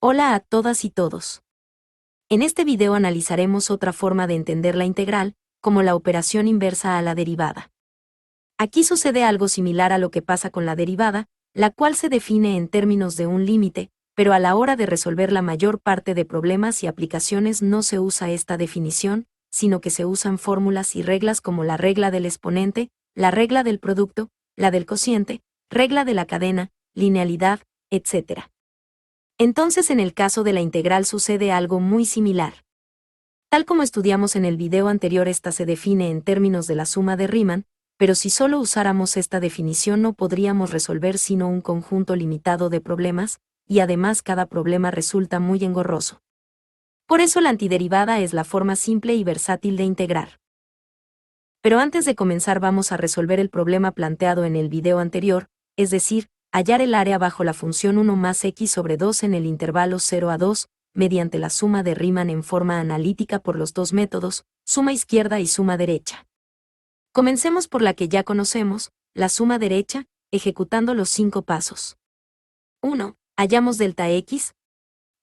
Hola a todas y todos. En este video analizaremos otra forma de entender la integral, como la operación inversa a la derivada. Aquí sucede algo similar a lo que pasa con la derivada, la cual se define en términos de un límite, pero a la hora de resolver la mayor parte de problemas y aplicaciones no se usa esta definición, sino que se usan fórmulas y reglas como la regla del exponente, la regla del producto, la del cociente, regla de la cadena, linealidad, etc. Entonces en el caso de la integral sucede algo muy similar. Tal como estudiamos en el video anterior, esta se define en términos de la suma de Riemann, pero si solo usáramos esta definición no podríamos resolver sino un conjunto limitado de problemas, y además cada problema resulta muy engorroso. Por eso la antiderivada es la forma simple y versátil de integrar. Pero antes de comenzar vamos a resolver el problema planteado en el video anterior, es decir, hallar el área bajo la función 1 más x sobre 2 en el intervalo 0 a 2, mediante la suma de Riemann en forma analítica por los dos métodos, suma izquierda y suma derecha. Comencemos por la que ya conocemos, la suma derecha, ejecutando los 5 pasos. 1. Hallamos delta x,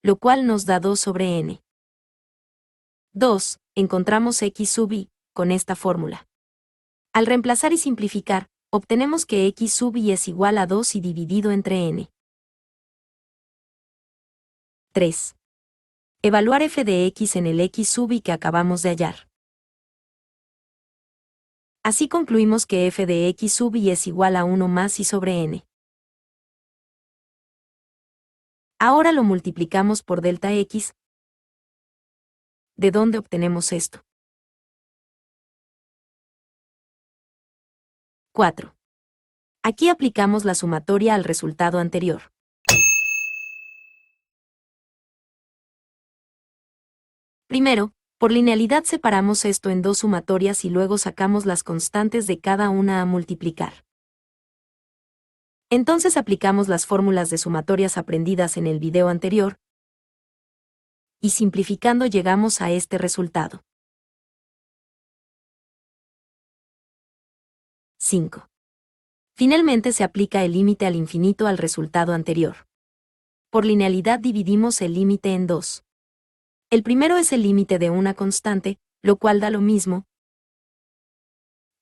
lo cual nos da 2 sobre n. 2. Encontramos x sub i, con esta fórmula. Al reemplazar y simplificar, obtenemos que x sub i es igual a 2 y dividido entre n. 3. Evaluar f de x en el x sub i que acabamos de hallar. Así concluimos que f de x sub i es igual a 1 más i sobre n. Ahora lo multiplicamos por delta x. ¿De dónde obtenemos esto? 4. Aquí aplicamos la sumatoria al resultado anterior. Primero, por linealidad separamos esto en dos sumatorias y luego sacamos las constantes de cada una a multiplicar. Entonces aplicamos las fórmulas de sumatorias aprendidas en el video anterior, y simplificando llegamos a este resultado. 5. Finalmente se aplica el límite al infinito al resultado anterior. Por linealidad dividimos el límite en dos. El primero es el límite de una constante, lo cual da lo mismo.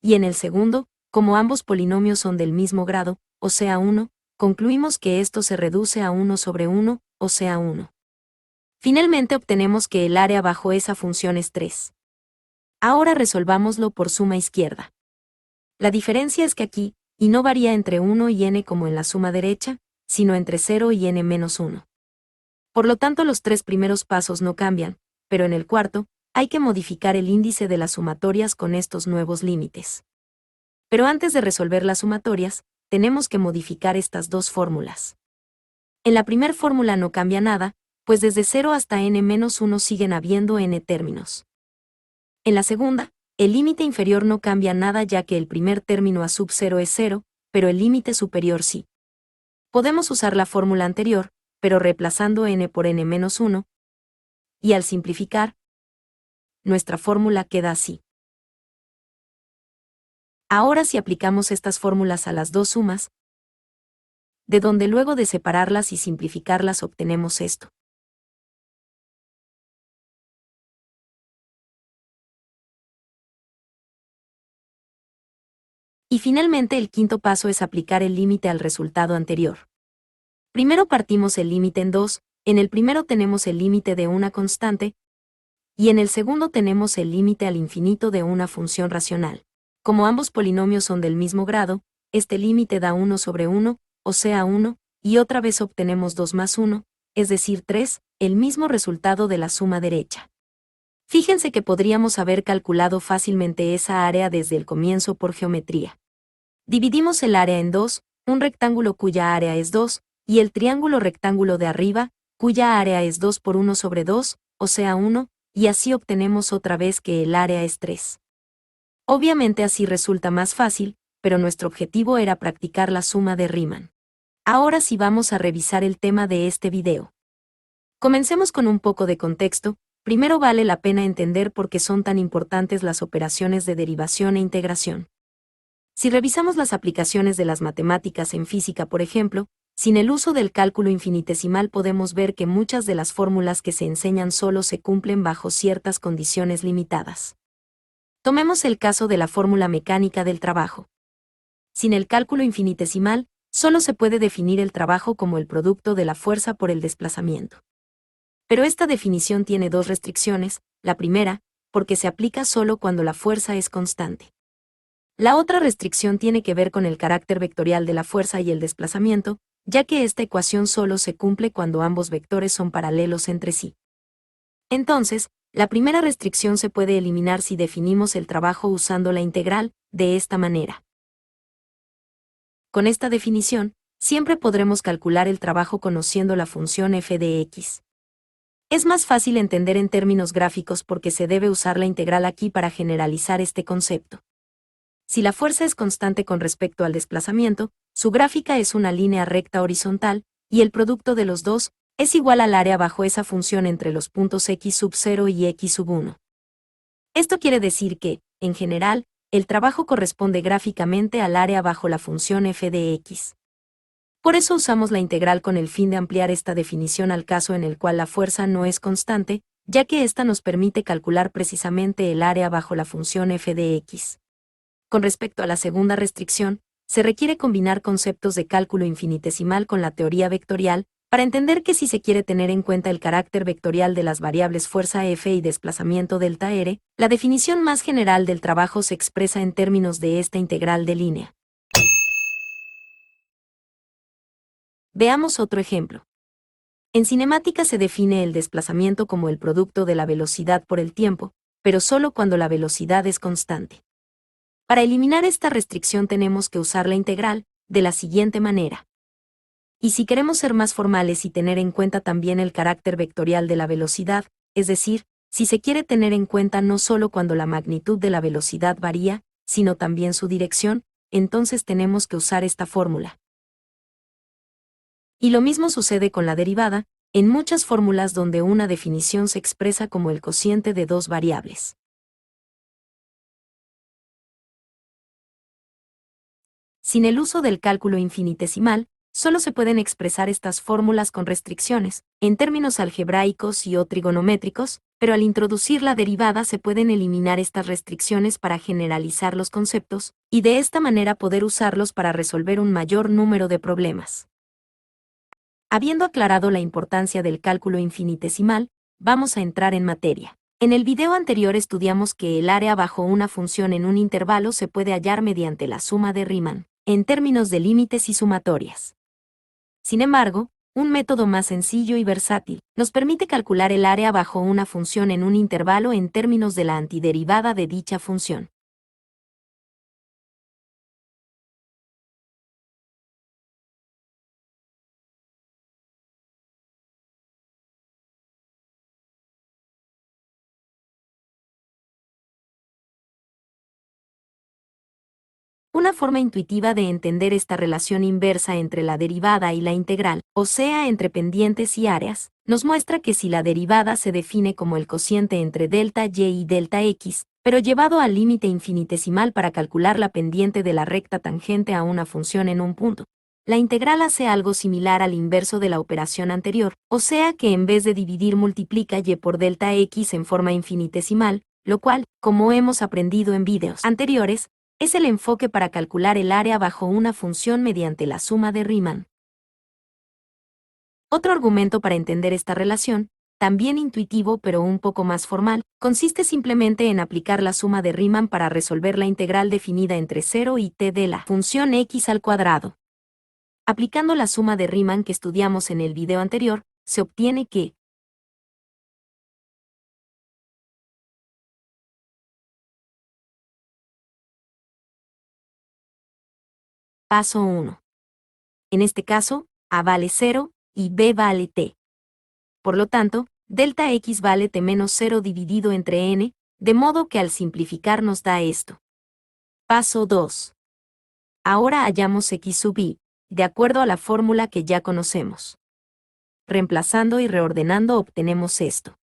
Y en el segundo, como ambos polinomios son del mismo grado, o sea 1, concluimos que esto se reduce a 1 sobre 1, o sea 1. Finalmente obtenemos que el área bajo esa función es 3. Ahora resolvámoslo por suma izquierda. La diferencia es que aquí, y no varía entre 1 y n como en la suma derecha, sino entre 0 y n menos 1. Por lo tanto los tres primeros pasos no cambian, pero en el cuarto, hay que modificar el índice de las sumatorias con estos nuevos límites. Pero antes de resolver las sumatorias, tenemos que modificar estas dos fórmulas. En la primer fórmula no cambia nada, pues desde 0 hasta n menos 1 siguen habiendo n términos. En la segunda, el límite inferior no cambia nada ya que el primer término a sub 0 es 0, pero el límite superior sí. Podemos usar la fórmula anterior, pero reemplazando n por n menos 1, y al simplificar, nuestra fórmula queda así. Ahora si aplicamos estas fórmulas a las dos sumas, de donde luego de separarlas y simplificarlas obtenemos esto. Y finalmente el quinto paso es aplicar el límite al resultado anterior. Primero partimos el límite en dos, en el primero tenemos el límite de una constante, y en el segundo tenemos el límite al infinito de una función racional. Como ambos polinomios son del mismo grado, este límite da 1 sobre 1, o sea 1, y otra vez obtenemos 2 más 1, es decir 3, el mismo resultado de la suma derecha. Fíjense que podríamos haber calculado fácilmente esa área desde el comienzo por geometría. Dividimos el área en dos, un rectángulo cuya área es 2, y el triángulo rectángulo de arriba, cuya área es 2 por 1 sobre 2, o sea 1, y así obtenemos otra vez que el área es 3. Obviamente así resulta más fácil, pero nuestro objetivo era practicar la suma de Riemann. Ahora sí vamos a revisar el tema de este video. Comencemos con un poco de contexto. Primero vale la pena entender por qué son tan importantes las operaciones de derivación e integración. Si revisamos las aplicaciones de las matemáticas en física, por ejemplo, Sin el uso del cálculo infinitesimal podemos ver que muchas de las fórmulas que se enseñan solo se cumplen bajo ciertas condiciones limitadas. Tomemos el caso de la fórmula mecánica del trabajo. Sin el cálculo infinitesimal, solo se puede definir el trabajo como el producto de la fuerza por el desplazamiento. Pero esta definición tiene dos restricciones: la primera, porque se aplica solo cuando la fuerza es constante. La otra restricción tiene que ver con el carácter vectorial de la fuerza y el desplazamiento, ya que esta ecuación solo se cumple cuando ambos vectores son paralelos entre sí. Entonces, la primera restricción se puede eliminar si definimos el trabajo usando la integral, de esta manera. Con esta definición, siempre podremos calcular el trabajo conociendo la función f de x. Es más fácil entender en términos gráficos porque se debe usar la integral aquí para generalizar este concepto. Si la fuerza es constante con respecto al desplazamiento, su gráfica es una línea recta horizontal, y el producto de los dos es igual al área bajo esa función entre los puntos x sub 0 y x sub 1. Esto quiere decir que, en general, el trabajo corresponde gráficamente al área bajo la función f de x. Por eso usamos la integral con el fin de ampliar esta definición al caso en el cual la fuerza no es constante, ya que ésta nos permite calcular precisamente el área bajo la función f de x. Con respecto a la segunda restricción, se requiere combinar conceptos de cálculo infinitesimal con la teoría vectorial, para entender que si se quiere tener en cuenta el carácter vectorial de las variables fuerza F y desplazamiento delta R, la definición más general del trabajo se expresa en términos de esta integral de línea. Veamos otro ejemplo. En cinemática se define el desplazamiento como el producto de la velocidad por el tiempo, pero solo cuando la velocidad es constante. Para eliminar esta restricción tenemos que usar la integral, de la siguiente manera. Y si queremos ser más formales y tener en cuenta también el carácter vectorial de la velocidad, es decir, si se quiere tener en cuenta no solo cuando la magnitud de la velocidad varía, sino también su dirección, entonces tenemos que usar esta fórmula. Y lo mismo sucede con la derivada, en muchas fórmulas donde una definición se expresa como el cociente de dos variables. Sin el uso del cálculo infinitesimal, solo se pueden expresar estas fórmulas con restricciones, en términos algebraicos y o trigonométricos, pero al introducir la derivada se pueden eliminar estas restricciones para generalizar los conceptos, y de esta manera poder usarlos para resolver un mayor número de problemas. Habiendo aclarado la importancia del cálculo infinitesimal, vamos a entrar en materia. En el video anterior estudiamos que el área bajo una función en un intervalo se puede hallar mediante la suma de Riemann, en términos de límites y sumatorias. Sin embargo, un método más sencillo y versátil nos permite calcular el área bajo una función en un intervalo en términos de la antiderivada de dicha función. Una forma intuitiva de entender esta relación inversa entre la derivada y la integral, o sea, entre pendientes y áreas, nos muestra que si la derivada se define como el cociente entre delta y y delta x, pero llevado al límite infinitesimal para calcular la pendiente de la recta tangente a una función en un punto, la integral hace algo similar al inverso de la operación anterior, o sea que en vez de dividir multiplica y por delta x en forma infinitesimal, lo cual, como hemos aprendido en videos anteriores, es el enfoque para calcular el área bajo una función mediante la suma de Riemann. Otro argumento para entender esta relación, también intuitivo pero un poco más formal, consiste simplemente en aplicar la suma de Riemann para resolver la integral definida entre 0 y t de la función x al cuadrado. Aplicando la suma de Riemann que estudiamos en el video anterior, se obtiene que paso 1. En este caso, a vale 0 y b vale t. Por lo tanto, delta x vale t menos 0 dividido entre n, de modo que al simplificar nos da esto. Paso 2. Ahora hallamos x sub i, de acuerdo a la fórmula que ya conocemos. Reemplazando y reordenando obtenemos esto.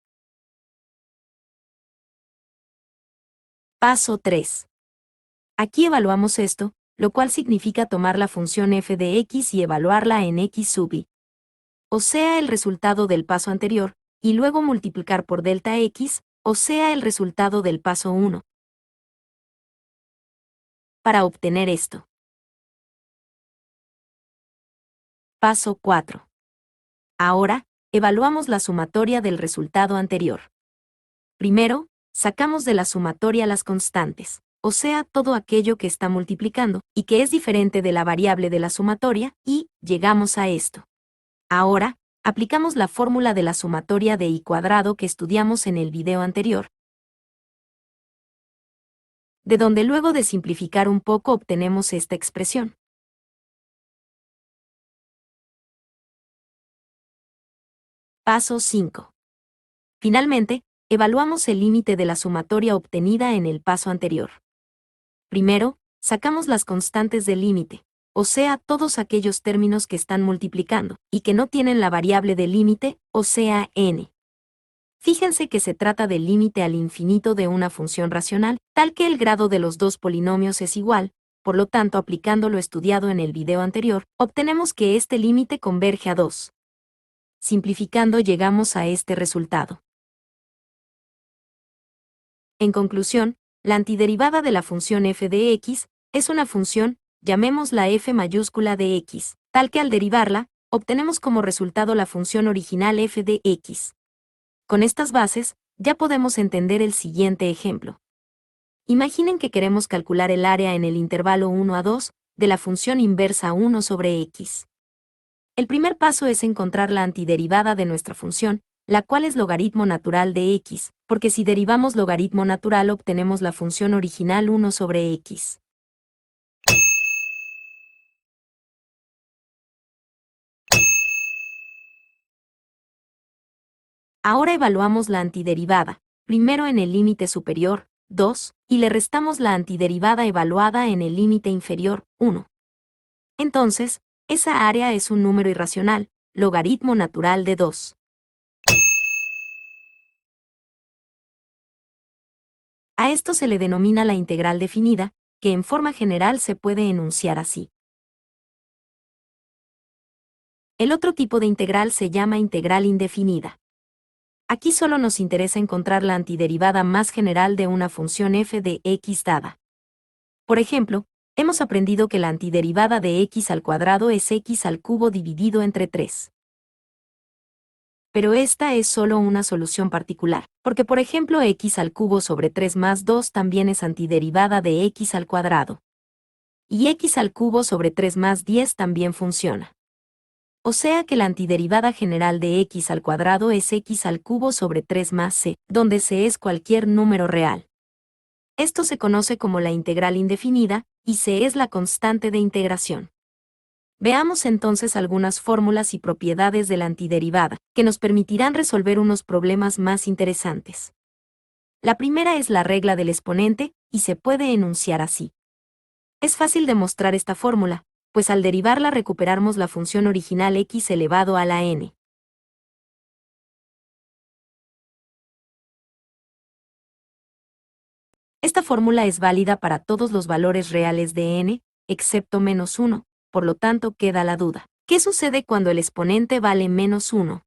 Paso 3. Aquí evaluamos esto, lo cual significa tomar la función f de x y evaluarla en x sub i. O sea, el resultado del paso anterior, y luego multiplicar por delta x, o sea, el resultado del paso 1. Para obtener esto. Paso 4. Ahora, evaluamos la sumatoria del resultado anterior. Primero, sacamos de la sumatoria las constantes, o sea, todo aquello que está multiplicando, y que es diferente de la variable de la sumatoria, y llegamos a esto. Ahora, aplicamos la fórmula de la sumatoria de y cuadrado que estudiamos en el video anterior, de donde luego de simplificar un poco obtenemos esta expresión. Paso 5. Finalmente, evaluamos el límite de la sumatoria obtenida en el paso anterior. Primero, sacamos las constantes del límite, o sea, todos aquellos términos que están multiplicando, y que no tienen la variable del límite, o sea, n. Fíjense que se trata del límite al infinito de una función racional, tal que el grado de los dos polinomios es igual, por lo tanto, aplicando lo estudiado en el video anterior, obtenemos que este límite converge a 2. Simplificando llegamos a este resultado. En conclusión, la antiderivada de la función f de x es una función, llamémosla f mayúscula de x, tal que al derivarla, obtenemos como resultado la función original f de x. Con estas bases, ya podemos entender el siguiente ejemplo. Imaginen que queremos calcular el área en el intervalo 1 a 2 de la función inversa 1 sobre x. El primer paso es encontrar la antiderivada de nuestra función, la cual es logaritmo natural de x, porque si derivamos logaritmo natural obtenemos la función original 1 sobre x. Ahora evaluamos la antiderivada, primero en el límite superior, 2, y le restamos la antiderivada evaluada en el límite inferior, 1. Entonces, esa área es un número irracional, logaritmo natural de 2. A esto se le denomina la integral definida, que en forma general se puede enunciar así. El otro tipo de integral se llama integral indefinida. Aquí solo nos interesa encontrar la antiderivada más general de una función f de x dada. Por ejemplo, hemos aprendido que la antiderivada de x al cuadrado es x al cubo dividido entre 3. Pero esta es solo una solución particular, porque por ejemplo x al cubo sobre 3 más 2 también es antiderivada de x al cuadrado. Y x al cubo sobre 3 más 10 también funciona. O sea que la antiderivada general de x al cuadrado es x al cubo sobre 3 más c, donde c es cualquier número real. Esto se conoce como la integral indefinida, y c es la constante de integración. Veamos entonces algunas fórmulas y propiedades de la antiderivada, que nos permitirán resolver unos problemas más interesantes. La primera es la regla del exponente, y se puede enunciar así. Es fácil demostrar esta fórmula, pues al derivarla recuperamos la función original x elevado a la n. Esta fórmula es válida para todos los valores reales de n, excepto menos 1, por lo tanto queda la duda. ¿Qué sucede cuando el exponente vale menos 1?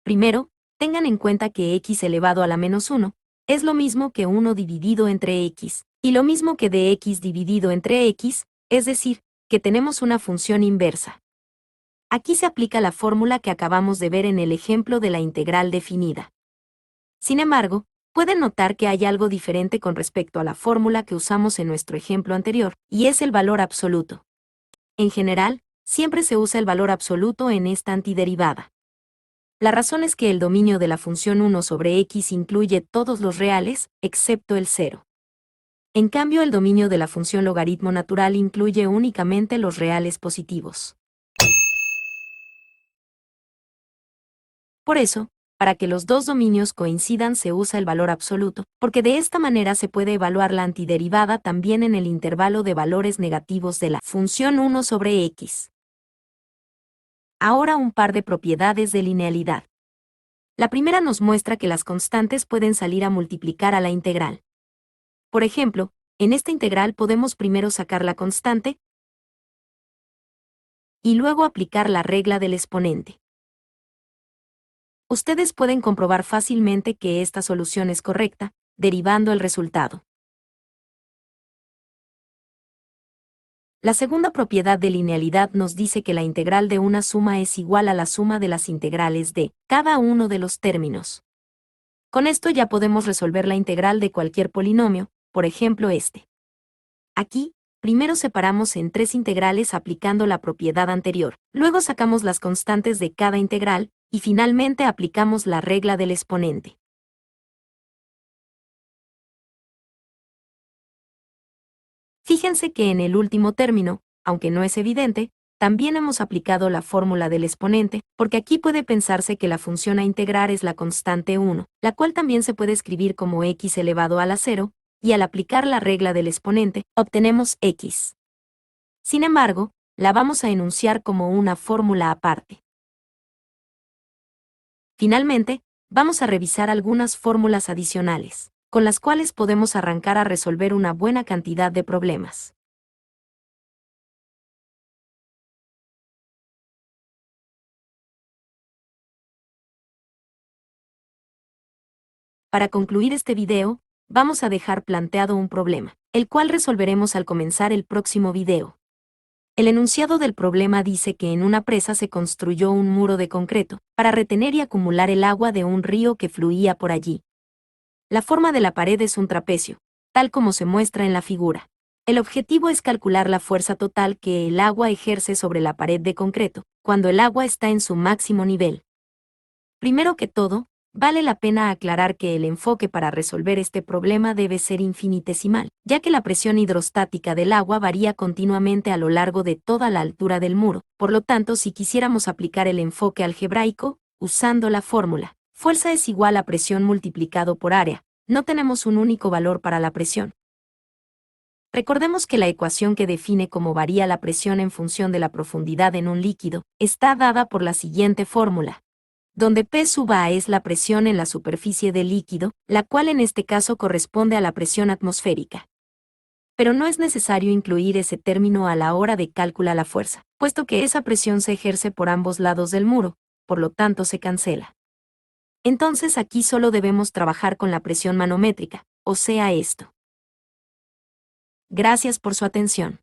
Primero, tengan en cuenta que x elevado a la menos 1 es lo mismo que 1 dividido entre x, y lo mismo que de x dividido entre x, es decir, que tenemos una función inversa. Aquí se aplica la fórmula que acabamos de ver en el ejemplo de la integral definida. Sin embargo, pueden notar que hay algo diferente con respecto a la fórmula que usamos en nuestro ejemplo anterior, y es el valor absoluto. En general, siempre se usa el valor absoluto en esta antiderivada. La razón es que el dominio de la función 1 sobre x incluye todos los reales, excepto el 0. En cambio, el dominio de la función logaritmo natural incluye únicamente los reales positivos. Por eso, para que los dos dominios coincidan se usa el valor absoluto, porque de esta manera se puede evaluar la antiderivada también en el intervalo de valores negativos de la función 1 sobre x. Ahora un par de propiedades de linealidad. La primera nos muestra que las constantes pueden salir a multiplicar a la integral. Por ejemplo, En esta integral podemos primero sacar la constante y luego aplicar la regla del exponente. Ustedes pueden comprobar fácilmente que esta solución es correcta, derivando el resultado. La segunda propiedad de linealidad nos dice que la integral de una suma es igual a la suma de las integrales de cada uno de los términos. Con esto ya podemos resolver la integral de cualquier polinomio, por ejemplo este. Aquí, primero separamos en tres integrales aplicando la propiedad anterior, luego sacamos las constantes de cada integral, y finalmente aplicamos la regla del exponente. Fíjense que en el último término, aunque no es evidente, también hemos aplicado la fórmula del exponente, porque aquí puede pensarse que la función a integrar es la constante 1, la cual también se puede escribir como x elevado a la 0, y al aplicar la regla del exponente, obtenemos x. Sin embargo, la vamos a enunciar como una fórmula aparte. Finalmente, vamos a revisar algunas fórmulas adicionales, con las cuales podemos arrancar a resolver una buena cantidad de problemas. Para concluir este video, vamos a dejar planteado un problema, el cual resolveremos al comenzar el próximo video. El enunciado del problema dice que en una presa se construyó un muro de concreto, para retener y acumular el agua de un río que fluía por allí. La forma de la pared es un trapecio, tal como se muestra en la figura. El objetivo es calcular la fuerza total que el agua ejerce sobre la pared de concreto, cuando el agua está en su máximo nivel. Primero que todo, vale la pena aclarar que el enfoque para resolver este problema debe ser infinitesimal, ya que la presión hidrostática del agua varía continuamente a lo largo de toda la altura del muro. Por lo tanto, si quisiéramos aplicar el enfoque algebraico, usando la fórmula, fuerza es igual a presión multiplicado por área, no tenemos un único valor para la presión. Recordemos que la ecuación que define cómo varía la presión en función de la profundidad en un líquido está dada por la siguiente fórmula, donde P sub A es la presión en la superficie del líquido, la cual en este caso corresponde a la presión atmosférica. Pero no es necesario incluir ese término a la hora de calcular la fuerza, puesto que esa presión se ejerce por ambos lados del muro, por lo tanto se cancela. Entonces aquí solo debemos trabajar con la presión manométrica, o sea esto. Gracias por su atención.